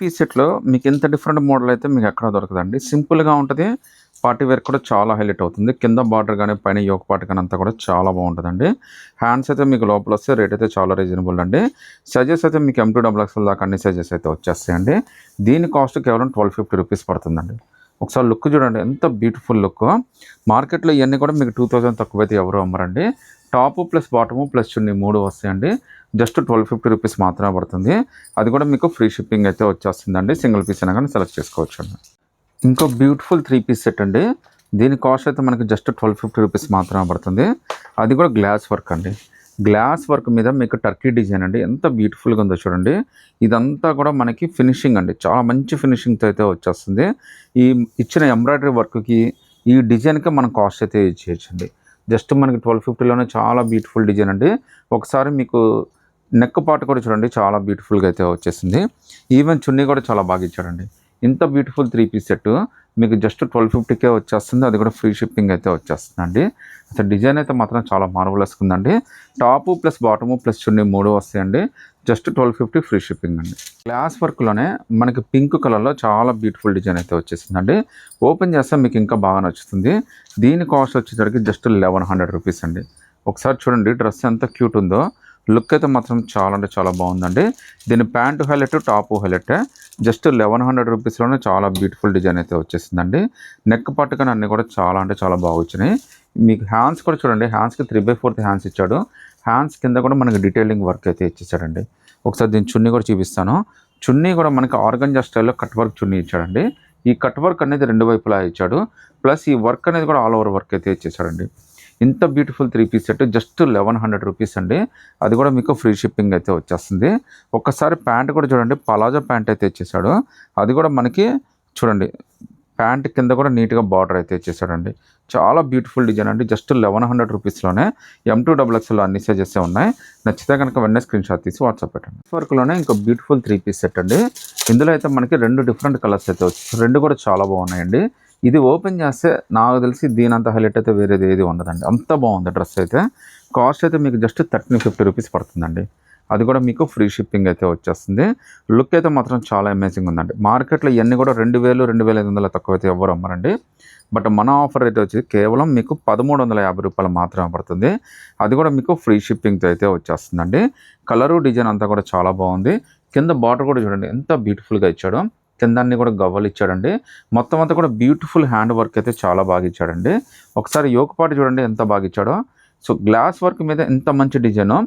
Piece సెట్‌లో మీకు ఇంత డిఫరెంట్ మోడల్ అయితే మీకు ఎక్కడ దొరకదండి. సింపుల్‌గా ఉంటది. పార్టీ వేర్ కూడా చాలా హైలైట్ అవుతుంది. కింద బార్డర్ గాని, పైన యోక్ పార్ట్ గాని అంతా కూడా చాలా బాగుంటదండి. హ్యాండ్స్ అయితే మీకు లోపలొస్తే రేట్ అయితే చాలా రీజనబుల్ అండి. సైజెస్ అయితే మీకు M2 డబుల్ ఎక్స్ఎల్ దాకా అన్ని సైజెస్ అయితే వచ్చేస్తాయండి. దీని కాస్ట్ కేవలం ₹1250 పడుతుందండి. ఒకసారి లుక్ చూడండి ఎంత బ్యూటిఫుల్ లుక్కో. మార్కెట్‌లో ఇయన్నీ కూడా మీకు 2000 తక్కువైతే ఎవరు అమ్మరండి. టాపు ప్లస్ బాటము ప్లస్ చున్నీ 3 వస్తాయండి. జస్ట్ ₹1250 మాత్రమే పడుతుంది. అది కూడా మీకు ఫ్రీ షిప్పింగ్ అయితే వచ్చేస్తుందండి. సింగిల్ పీస్ అయినా కానీ సెలెక్ట్ చేసుకోవచ్చండి. ఇంకో బ్యూటిఫుల్ 3 పీస్ సెట్ అండి. దీని కాస్ట్ అయితే మనకి జస్ట్ ₹1250 మాత్రమే పడుతుంది. అది కూడా గ్లాస్ వర్క్ అండి. గ్లాస్ వర్క్ మీద మీకు టర్కీ డిజైన్ అండి. ఎంత బ్యూటిఫుల్‌గా ఉందో చూడండి. ఇదంతా కూడా మనకి ఫినిషింగ్ అండి. చాలా మంచి ఫినిషింగ్‌తో అయితే వచ్చేస్తుంది. ఈ ఇచ్చిన ఎంబ్రాయిడరీ వర్క్‌కి, ఈ డిజైన్‌కి మనం కాస్ట్ అయితే ఇచ్చేయచ్చండి. జస్ట్ మనకి 1250లోనే చాలా బ్యూటిఫుల్ డిజైన్ అండి. ఒకసారి మీకు నెక్ పార్ట్ కూడా చూడండి చాలా బ్యూటిఫుల్‌గా అయితే వచ్చేసింది. ఈవెన్ చున్నీ కూడా చాలా బాగా ఇచ్చాడండి. ఇంత బ్యూటిఫుల్ 3 పీస్ సెట్ మీకు జస్ట్ 1250కే వచ్చేస్తుంది. అది కూడా ఫ్రీ షిప్పింగ్ అయితే వచ్చేస్తుందండి. అసలు డిజైన్ అయితే మాత్రం చాలా మార్వెలస్‌గా ఉందండి. టాపు ప్లస్ బాటము ప్లస్ చున్నీ 3 వస్తాయండి. జస్ట్ 1250 ఫ్రీ షిప్పింగ్ అండి. గ్లాస్ వర్క్‌లోనే మనకి పింక్ కలర్‌లో చాలా బ్యూటిఫుల్ డిజైన్ అయితే వచ్చేసిందండి. ఓపెన్ చేస్తే మీకు ఇంకా బాగా నచ్చుతుంది. దీని కాస్ట్ వచ్చేసరికి జస్ట్ ₹1100 అండి. ఒకసారి చూడండి డ్రెస్ ఎంత క్యూట్ ఉందో. లుక్ అయితే మాత్రం చాలా అంటే చాలా బాగుందండి. దీని pant highlight, top highlight. Just ₹1100లోనే చాలా బ్యూటిఫుల్ డిజైన్ అయితే వచ్చేసిందండి. నెక్ పార్ట్ కానీ అన్నీ కూడా చాలా అంటే చాలా బాగా వచ్చినాయి. మీకు హ్యాండ్స్ కూడా చూడండి. హ్యాండ్స్‌కి 3/4 హ్యాండ్స్ ఇచ్చాడు. హ్యాండ్స్ కింద కూడా మనకి డీటెయిలింగ్ వర్క్ అయితే ఇచ్చేసాడండి. ఒకసారి దీని చున్నీ కూడా చూపిస్తాను. చున్నీ కూడా మనకి ఆర్గంజా స్టైల్‌లో కట్ వర్క్ చున్నీ ఇచ్చాడండి. ఈ కట్ వర్క్ అనేది 2 వైపులా ఇచ్చాడు. ప్లస్ ఈ వర్క్ అనేది కూడా ఆల్ ఓవర్ వర్క్ అయితే ఇచ్చేసాడండి. ఇంత బ్యూటిఫుల్ 3 పీస్ సెట్ జస్ట్ ₹1100 అండి. అది కూడా మీకు ఫ్రీ షిప్పింగ్ అయితే వచ్చేస్తుంది. ఒక్కసారి ప్యాంట్ కూడా చూడండి పలాజో ప్యాంట్ అయితే ఇచ్చేసాడు. అది కూడా మనకి చూడండి ప్యాంట్ కింద కూడా నీట్‌గా బార్డర్ అయితే ఇచ్చేసాడండి. చాలా బ్యూటిఫుల్ డిజైన్ అండి. జస్ట్ ₹1100లోనే M2 డబుల్ ఎక్స్ఎల్ అన్ని సైజెసే ఉన్నాయి. నచ్చితే కనుక వెంటనే స్క్రీన్‌షాట్ తీసి వాట్సాప్ పెట్టండి. వర్క్‌లోనే ఇంకో బ్యూటిఫుల్ 3 పీస్ సెట్ అండి. ఇందులో అయితే మనకి 2 డిఫరెంట్ కలర్స్ అయితే వచ్చాయి. 2 కూడా చాలా బాగున్నాయండి. ఇది ఓపెన్ చేస్తే నాకు తెలిసి దీనంత హైలైట్ అయితే వేరేది ఏది ఉండదండి. అంత బాగుంది డ్రెస్ అయితే. కాస్ట్ అయితే మీకు జస్ట్ ₹1350 పడుతుందండి. అది కూడా మీకు ఫ్రీ షిప్పింగ్ అయితే వచ్చేస్తుంది. లుక్ అయితే మాత్రం చాలా అమేజింగ్ ఉందండి. మార్కెట్‌లో ఇయన్నీ కూడా 2000, 2500 తక్కువైతే ఎవ్వరు అమ్మరండి. బట్ మన ఆఫర్ అయితే వచ్చి కేవలం మీకు ₹1350 మాత్రమే పడుతుంది. అది కూడా మీకు ఫ్రీ షిప్పింగ్‌తో అయితే వచ్చేస్తుందండి. కలరు డిజైన్ అంతా కూడా చాలా బాగుంది. కింద బార్డర్ కూడా చూడండి ఎంత బ్యూటిఫుల్‌గా ఇచ్చాడో. కింద అన్ని కూడా గవ్వలు ఇచ్చాడండి. మొత్తం అంతా కూడా బ్యూటిఫుల్ హ్యాండ్ వర్క్ అయితే చాలా బాగా ఇచ్చాడండి. ఒకసారి యోక్ పార్ట్ చూడండి ఎంత బాగా ఇచ్చాడో. సో గ్లాస్ వర్క్ మీద ఎంత మంచి డిజైనో.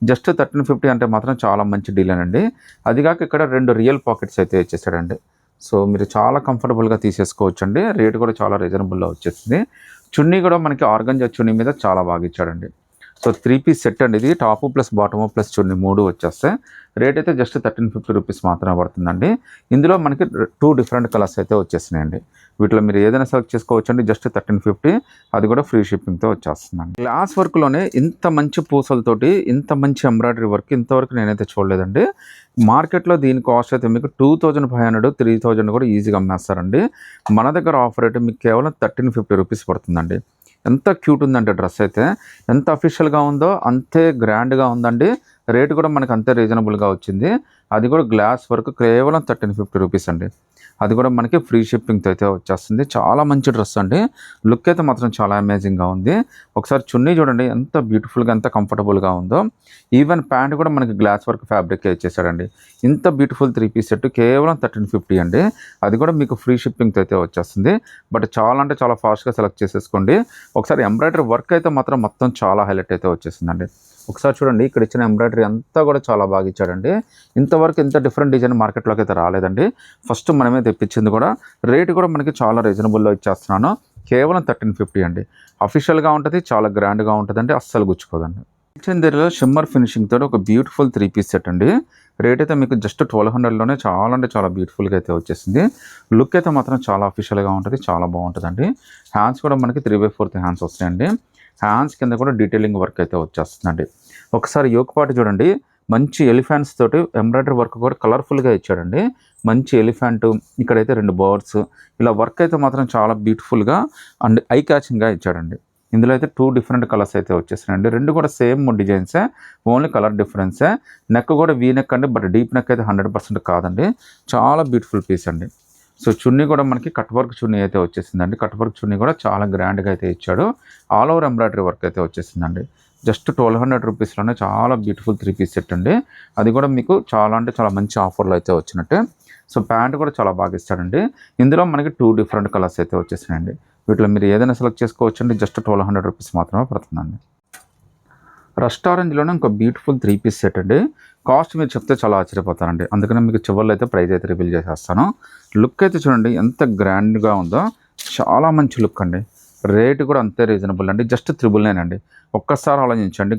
జస్ట్ 1350 అంటే మాత్రం చాలా మంచి డిజైన్ అండి. అది కాక ఇక్కడ 2 రియల్ పాకెట్స్ అయితే ఇచ్చేసాడండి. సో మీరు చాలా కంఫర్టబుల్‌గా తీసేసుకోవచ్చండి. రేట్ కూడా చాలా రీజనబుల్‌లో వచ్చేసింది. చున్నీ కూడా మనకి ఆర్గంజా చున్నీ మీద చాలా బాగా ఇచ్చాడండి. సో 3 పీస్ సెట్ అండి ఇది. టాపు ప్లస్ బాటము ప్లస్ చున్నీ 3 వచ్చేస్తాయి. రేట్ అయితే జస్ట్ ₹1350 మాత్రమే పడుతుందండి. ఇందులో మనకి 2 డిఫరెంట్ కలర్స్ అయితే వచ్చేసినాయండి. వీటిలో మీరు ఏదైనా సెలెక్ట్ చేసుకోవచ్చండి. జస్ట్ 1350 అది కూడా ఫ్రీ షిప్పింగ్‌తో వచ్చేస్తుందండి. గ్లాస్ వర్క్‌లోనే ఇంత మంచి పూసలతోటి ఇంత మంచి ఎంబ్రాయిడరీ వర్క్ ఇంతవరకు నేనైతే చూడలేదండి. మార్కెట్‌లో దీని కాస్ట్ అయితే మీకు 2500, 3000 కూడా ఈజీగా అమ్మేస్తారండి. మన దగ్గర ఆఫర్ అయితే మీకు కేవలం ₹1350 పడుతుందండి. ఎంత క్యూట్ ఉందంటే డ్రెస్ అయితే. ఎంత అఫీషియల్‌గా ఉందో అంతే గ్రాండ్‌గా ఉందండి. రేట్ కూడా మనకు అంతే రీజనబుల్‌గా వచ్చింది. అది కూడా గ్లాస్ వర్క్ కేవలం ₹1350 అండి. అది కూడా మనకి ఫ్రీ షిప్పింగ్‌తో అయితే వచ్చేస్తుంది. చాలా మంచి డ్రెస్ అండి. లుక్ అయితే మాత్రం చాలా అమేజింగ్‌గా ఉంది. ఒకసారి చున్నీ చూడండి ఎంత బ్యూటిఫుల్‌గా ఎంత కంఫర్టబుల్‌గా ఉందో. ఈవెన్ ప్యాంట్ కూడా మనకి గ్లాస్ వర్క్ ఫ్యాబ్రికే ఇచ్చేసాడండి. ఇంత బ్యూటిఫుల్ 3 పీస్ సెట్ కేవలం 1350 అండి. అది కూడా మీకు ఫ్రీ షిప్పింగ్‌తో అయితే వచ్చేస్తుంది. బట్ చాలా అంటే చాలా ఫాస్ట్‌గా సెలెక్ట్ చేసేసుకోండి. ఒకసారి ఎంబ్రాయిడరీ వర్క్ అయితే మాత్రం మొత్తం చాలా హైలైట్ అయితే వచ్చేసిందండి. ఒకసారి చూడండి ఇక్కడ ఇచ్చిన ఎంబ్రాయిడరీ అంతా కూడా చాలా బాగా ఇచ్చాడండి. ఇంతవరకు ఇంత డిఫరెంట్ డిజైన్ మార్కెట్లోకి అయితే రాలేదండి. ఫస్ట్ మనమే తెప్పించింది కూడా. రేట్ కూడా మనకి చాలా రీజనబుల్‌లో ఇచ్చేస్తున్నాను. కేవలం 1350 అండి. అఫీషియల్‌గా ఉంటుంది. చాలా గ్రాండ్‌గా ఉంటుందండి. అస్సలు గుచ్చుకోదండి. చందేరిలో షిమ్మర్ ఫినిషింగ్ తోటి ఒక బ్యూటిఫుల్ 3 పీస్ సెట్ అండి. రేట్ అయితే మీకు జస్ట్ 1200లోనే చాలా అంటే చాలా బ్యూటిఫుల్‌గా అయితే వచ్చేసింది. లుక్ అయితే మాత్రం చాలా అఫీషియల్‌గా ఉంటుంది. చాలా బాగుంటుందండి. హ్యాండ్స్ కూడా మనకి 3/4 హ్యాండ్స్ వస్తాయండి. హ్యాండ్స్ కింద కూడా డీటెయిలింగ్ వర్క్ అయితే వచ్చేస్తుందండి. ఒకసారి యోక్ పార్ట్ చూడండి. మంచి ఎలిఫెంట్స్ తోటి ఎంబ్రాయిడరీ వర్క్ కూడా కలర్ఫుల్‌గా ఇచ్చాడండి. మంచి ఎలిఫెంట్ ఇక్కడైతే 2 బర్డ్స్ ఇలా వర్క్ అయితే మాత్రం చాలా బ్యూటిఫుల్‌గా అండ్ ఐ క్యాచింగ్‌గా ఇచ్చాడండి. ఇందులో అయితే 2 డిఫరెంట్ కలర్స్ అయితే వచ్చేసినాయండి. 2 కూడా సేమ్ డిజైన్సే, ఓన్లీ కలర్ డిఫరెన్సే. నెక్ కూడా వీ నెక్ అండి, బట్ డీప్ నెక్ అయితే 100% కాదండి. చాలా బ్యూటిఫుల్ పీస్ అండి. సో చున్నీ కూడా మనకి కట్ వర్క్ చున్నీ అయితే వచ్చేసిందండి. కట్ వర్క్ చున్నీ కూడా చాలా గ్రాండ్గా అయితే ఇచ్చాడు. ఆల్ ఓవర్ ఎంబ్రాయిడరీ వర్క్ అయితే వచ్చేసిందండి. జస్ట్ 1200 రూపీస్లోనే చాలా బ్యూటిఫుల్ 3 పీస్ సెట్ అండి. అది కూడా మీకు చాలా అంటే చాలా మంచి ఆఫర్లో అయితే వచ్చినట్టే. సో ప్యాంట్ కూడా చాలా బాగా ఇస్తాడండి. ఇందులో మనకి 2 డిఫరెంట్ కలర్స్ అయితే వచ్చేసినాయండి. వీటిలో మీరు ఏదైనా సెలెక్ట్ చేసుకోవచ్చు అండి. జస్ట్ 1200 రూపీస్ మాత్రమే పడుతుందండి. రస్ట్ ఆరెంజ్లోనే ఇంకో బ్యూటిఫుల్ 3 పీస్ సెట్ అండి. కాస్ట్ మీరు చెప్తే చాలా ఆశ్చర్యపోతారండి. అందుకని మీకు చివరిలో అయితే ప్రైస్ అయితే రివీల్ చేసేస్తాను. లుక్ అయితే చూడండి ఎంత గ్రాండ్గా ఉందో, చాలా మంచి లుక్ అండి. రేటు కూడా అంతే రీజనబుల్ అండి. జస్ట్ 999 అండి. ఒక్కసారి ఆలోచించండి,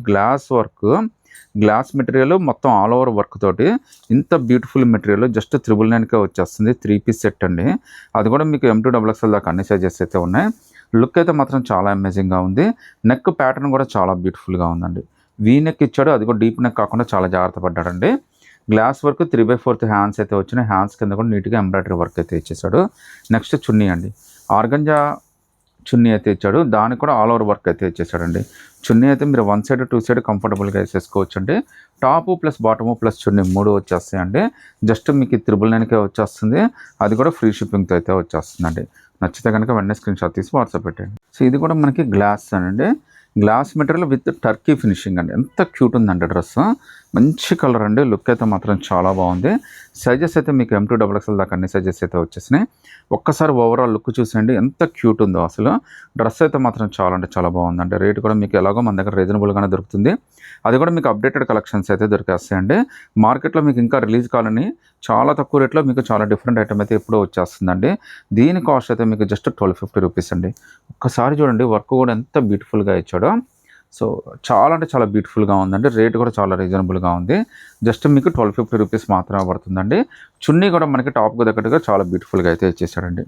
గ్లాస్ మెటీరియల్ మొత్తం ఆల్ ఓవర్ వర్క్ తోటి ఇంత బ్యూటిఫుల్ మెటీరియల్ జస్ట్ 999కే వచ్చేస్తుంది. 3 పీస్ సెట్ అండి. అది కూడా మీకు M2 XXL దాకా అన్ని సైజెస్ అయితే ఉన్నాయి. లుక్ అయితే మాత్రం చాలా అమేజింగ్గా ఉంది. నెక్ ప్యాటర్న్ కూడా చాలా బ్యూటిఫుల్గా ఉందండి. వీ నెక్ ఇచ్చాడు, అది కూడా డీప్ నెక్ కాకుండా చాలా జాగ్రత్త పడ్డాడండి. గ్లాస్ వర్క్ 3/4 హ్యాండ్స్ అయితే వచ్చినాయి. హ్యాండ్స్ కింద కూడా నీట్గా ఎంబ్రాయిడరీ వర్క్ అయితే ఇచ్చేసాడు. నెక్స్ట్ చున్నీ అండి, ఆర్గంజా చున్నీ అయితే ఇచ్చాడు. దానికి కూడా ఆల్ ఓవర్ వర్క్ అయితే ఇచ్చేసాడండి. చున్నీ అయితే మీరు 1 సైడ్ 2 సైడ్ కంఫర్టబుల్గా వేసేసుకోవచ్చు అండి. టాపు ప్లస్ బాటము ప్లస్ చున్నీ 3 వచ్చేస్తాయండి. జస్ట్ మీకు 999కే వచ్చేస్తుంది. అది కూడా ఫ్రీ షిప్పింగ్తో అయితే వచ్చేస్తుందండి. నచ్చితే కనుక వెంటనే స్క్రీన్ షాట్ తీసి వాట్సాప్ పెట్టండి. సో ఇది కూడా మనకి గ్లాస్ అండి. Glass material with Turkey finishing అండి. ఎంత క్యూట్ ఉందండి డ్రెస్. మంచి కలర్ అండి. లుక్ అయితే మాత్రం చాలా బాగుంది. సైజెస్ అయితే మీకు M2 XXL దాకా అన్ని సైజెస్ అయితే వచ్చేసినాయి. ఒక్కసారి ఓవరాల్ లుక్ చూసేయండి ఎంత క్యూట్ ఉందో అసలు. డ్రెస్ అయితే మాత్రం చాలా అంటే చాలా బాగుందండి. రేట్ కూడా మీకు ఎలాగో మన దగ్గర రీజనబుల్గానే దొరుకుతుంది. అది కూడా మీకు అప్డేటెడ్ కలెక్షన్స్ అయితే దొరికేస్తాయండి. మార్కెట్లో మీకు ఇంకా రిలీజ్ కావాలని చాలా తక్కువ రేట్లో మీకు చాలా డిఫరెంట్ ఐటమ్ అయితే ఎప్పుడో వచ్చేస్తుందండి. దీని కాస్ట్ అయితే మీకు జస్ట్ 1250 రూపీస్ అండి. ఒక్కసారి చూడండి వర్క్ కూడా ఎంత బ్యూటిఫుల్గా ఇచ్చాడో. సో చాలా అంటే చాలా బ్యూటిఫుల్గా ఉందండి. రేట్ కూడా చాలా రీజనబుల్గా ఉంది. జస్ట్ మీకు 1250 రూపీస్ మాత్రమే పడుతుందండి. చున్నీ కూడా మనకి టాప్కు తగ్గట్టుగా చాలా బ్యూటిఫుల్గా అయితే ఇచ్చేసాడండి.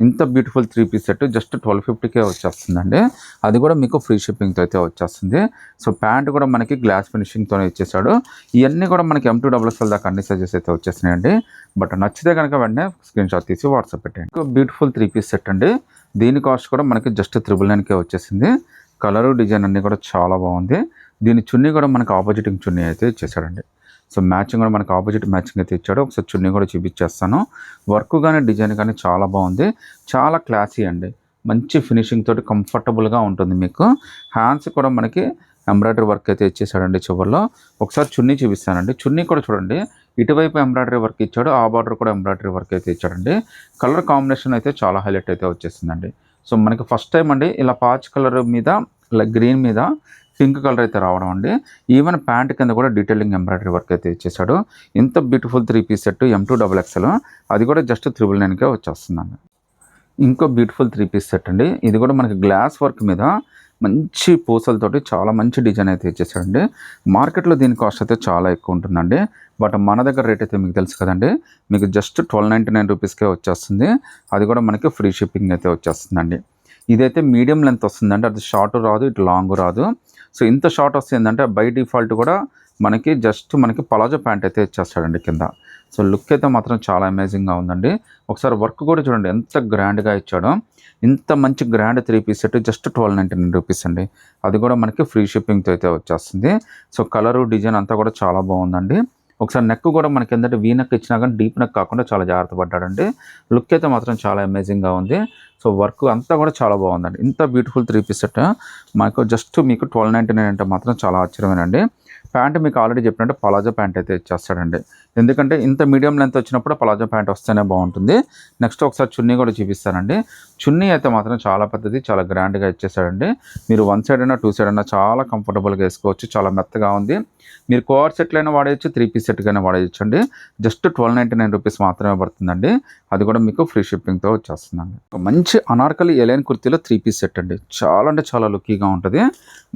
ఇంత బ్యూటిఫుల్ 3 పీస్ సెట్ జస్ట్ 1250కే వచ్చేస్తుందండి. అది కూడా మీకు ఫ్రీ షిప్పింగ్తో అయితే వచ్చేస్తుంది. సో ప్యాంట్ కూడా మనకి గ్లాస్ ఫినిషింగ్తోనే ఇచ్చేసాడు. ఇవన్నీ కూడా మనకి M2 XXL దాకా అన్ని సైజెస్ అయితే వచ్చేసినాయండి. బట్ నచ్చితే కనుక వెంటనే స్క్రీన్ షాట్ తీసి వాట్సాప్ పెట్టండి. బ్యూటిఫుల్ 3 పీస్ సెట్ అండి. దీని కాస్ట్ కూడా మనకి జస్ట్ 999కే వచ్చేసింది. కలరు డిజైన్ అన్నీ కూడా చాలా బాగుంది. దీని చున్నీ కూడా మనకు ఆపోజిటింగ్ చున్నీ అయితే ఇచ్చేసాడండి. సో మ్యాచింగ్ కూడా మనకు ఆపోజిట్ మ్యాచింగ్ అయితే ఇచ్చాడు. ఒకసారి చున్నీ కూడా చూపించేస్తాను. వర్క్ కానీ డిజైన్ కానీ చాలా బాగుంది. చాలా క్లాసీ అండి. మంచి ఫినిషింగ్ తోటి కంఫర్టబుల్గా ఉంటుంది మీకు. హ్యాండ్స్ కూడా మనకి ఎంబ్రాయిడరీ వర్క్ అయితే ఇచ్చేసాడండి చివరిలో. ఒకసారి చున్నీ చూపిస్తానండి. చున్నీ కూడా చూడండి, ఇటువైపు ఎంబ్రాయిడరీ వర్క్ ఇచ్చాడు, ఆ బార్డర్ కూడా ఎంబ్రాయిడరీ వర్క్ అయితే ఇచ్చాడండి. కలర్ కాంబినేషన్ అయితే చాలా హైలైట్ అయితే వచ్చేసిందండి. సో మనకి ఫస్ట్ టైం అండి ఇలా పాచ్ కలర్ మీద గ్రీన్ మీద పింక్ కలర్ అయితే రావడం అండి. ఈవెన్ ప్యాంట్ కింద కూడా డీటెయిలింగ్ ఎంబ్రాయిడరీ వర్క్ అయితే ఇచ్చేసాడు. ఇంత beautiful 3 piece set M2 XXL, అది కూడా జస్ట్ 999కే వచ్చేస్తుందండి. ఇంకో బ్యూటిఫుల్ 3 పీస్ సెట్ అండి. ఇది కూడా మనకి గ్లాస్ వర్క్ మీద మంచి పూసలతోటి చాలా మంచి డిజైన్ అయితే ఇచ్చేసాడండి. మార్కెట్లో దీని కాస్ట్ అయితే చాలా ఎక్కువ ఉంటుందండి. బట్ మన దగ్గర రేట్ అయితే మీకు తెలుసు కదండి, మీకు జస్ట్ 1299 రూపీస్కే వచ్చేస్తుంది. అది కూడా మనకి ఫ్రీ షిప్పింగ్ అయితే వచ్చేస్తుందండి. ఇదైతే మీడియం లెంత్ వస్తుందండి. అది షార్ట్ రాదు, ఇటు లాంగ్ రాదు. సో ఇంత షార్ట్ వస్తుందంటే బై డిఫాల్ట్ కూడా మనకి పలాజో ప్యాంట్ అయితే ఇచ్చేస్తాడండి కింద. సో లుక్ అయితే మాత్రం చాలా అమేజింగ్గా ఉందండి. ఒకసారి వర్క్ కూడా చూడండి ఎంత గ్రాండ్గా ఇచ్చాడో. ఇంత మంచి grand 3 piece set just 1299 rupees అండి. అది కూడా మనకి ఫ్రీ షిప్పింగ్తో అయితే వచ్చేస్తుంది. సో కలరు డిజైన్ అంతా కూడా చాలా బాగుందండి. ఒకసారి నెక్ కూడా మనకి ఏంటంటే వీ నెక్ ఇచ్చినా కానీ డీప్ నెక్ కాకుండా చాలా జాగ్రత్త పడ్డాడండి. లుక్ అయితే మాత్రం చాలా అమేజింగ్గా ఉంది. సో వర్క్ అంతా కూడా చాలా బాగుందండి. ఇంత బ్యూటిఫుల్ 3 పీస్ సెట్ మీకు 1299 అంటే మాత్రం చాలా ఆశ్చర్యమేనండి. ప్యాంట్ మీకు ఆల్రెడీ చెప్పినట్టు పలాజో ప్యాంట్ అయితే ఇచ్చేస్తాడండి. ఎందుకంటే ఇంత మీడియం లెంత్ వచ్చినప్పుడు పలాజో ప్యాంట్ వస్తేనే బాగుంటుంది. నెక్స్ట్ ఒకసారి చున్నీ కూడా చూపిస్తానండి. చున్నీ అయితే మాత్రం చాలా పెద్దది, చాలా గ్రాండ్గా ఇచ్చేసాడండి. మీరు 1 సైడ్ అయినా 2 సైడ్ అయినా చాలా కంఫర్టబుల్గా వేసుకోవచ్చు. చాలా మెత్తగా ఉంది. మీరు కోఆర్ సెట్లైనా వాడేయచ్చు, 3 పీస్ సెట్కైనా వాడేయచ్చు అండి. జస్ట్ 1299 రూపీస్ మాత్రమే పడుతుందండి. అది కూడా మీకు ఫ్రీ షిప్పింగ్తో వచ్చేస్తుందండి. మంచి అనార్కలి ఎలైన్ కుర్తీలో 3 పీస్ సెట్ అండి. చాలా అంటే చాలా లుక్కీగా ఉంటుంది.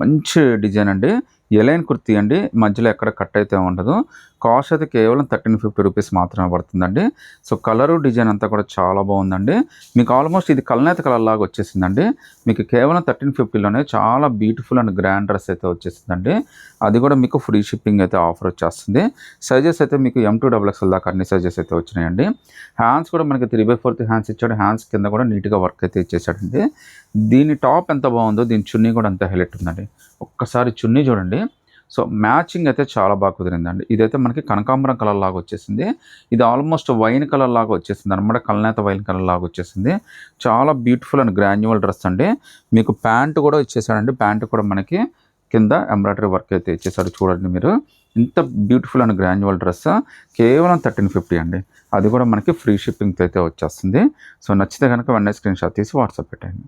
మంచి డిజైన్ అండి. ఎలైన్ కుర్తీ అండి. మధ్యలో ఎక్కడ కట్ అయితే ఉండదు. కాస్ట్ అయితే కేవలం 1350 రూపీస్ మాత్రమే పడుతుందండి. సో కలరు డిజైన్ అంతా కూడా చాలా బాగుందండి. మీకు ఆల్మోస్ట్ ఇది కల్నేత కలర్ లాగా వచ్చేసిందండి. మీకు కేవలం 1350లోనే చాలా బ్యూటిఫుల్ అండ్ గ్రాండ్ డ్రెస్ అయితే వచ్చేసిందండి. అది కూడా మీకు ఫ్రీ షిప్పింగ్ అయితే ఆఫర్ వచ్చేస్తుంది. సైజెస్ అయితే మీకు M2 XXL దాకా అన్ని సైజెస్ అయితే వచ్చినాయండి. హ్యాండ్స్ కూడా మనకి 3/4 హ్యాండ్స్ ఇచ్చాడు. హ్యాండ్స్ కింద కూడా నీట్గా వర్క్ అయితే ఇచ్చేసాడండి. దీని టాప్ ఎంత బాగుందో దీని చున్నీ కూడా అంతే హైలైట్ ఉందండి. ఒక్కసారి చున్నీ చూడండి. సో మ్యాచింగ్ అయితే చాలా బాగా కుదిరిందండి. ఇదైతే మనకి కనకాంబరం కలర్ లాగా వచ్చేసింది. ఇది ఆల్మోస్ట్ వైన్ కలర్ లాగా వచ్చేసింది అనమాట. కల్నేత వైన్ కలర్ లాగా వచ్చేసింది. చాలా బ్యూటిఫుల్ అండ్ గ్రాన్యువల్ డ్రెస్ అండి. మీకు ప్యాంట్ కూడా ఇచ్చేసాడండి. ప్యాంట్ కూడా మనకి కింద ఎంబ్రాయిడరీ వర్క్ అయితే ఇచ్చేసాడు. చూడండి మీరు, ఇంత బ్యూటిఫుల్ అండ్ గ్రాన్యువల్ డ్రెస్ కేవలం 1350 అండి. అది కూడా మనకి ఫ్రీ షిప్పింగ్తో అయితే వచ్చేస్తుంది. సో నచ్చితే కనుక వెంటనే స్క్రీన్ షాట్ తీసి వాట్సాప్ పెట్టండి.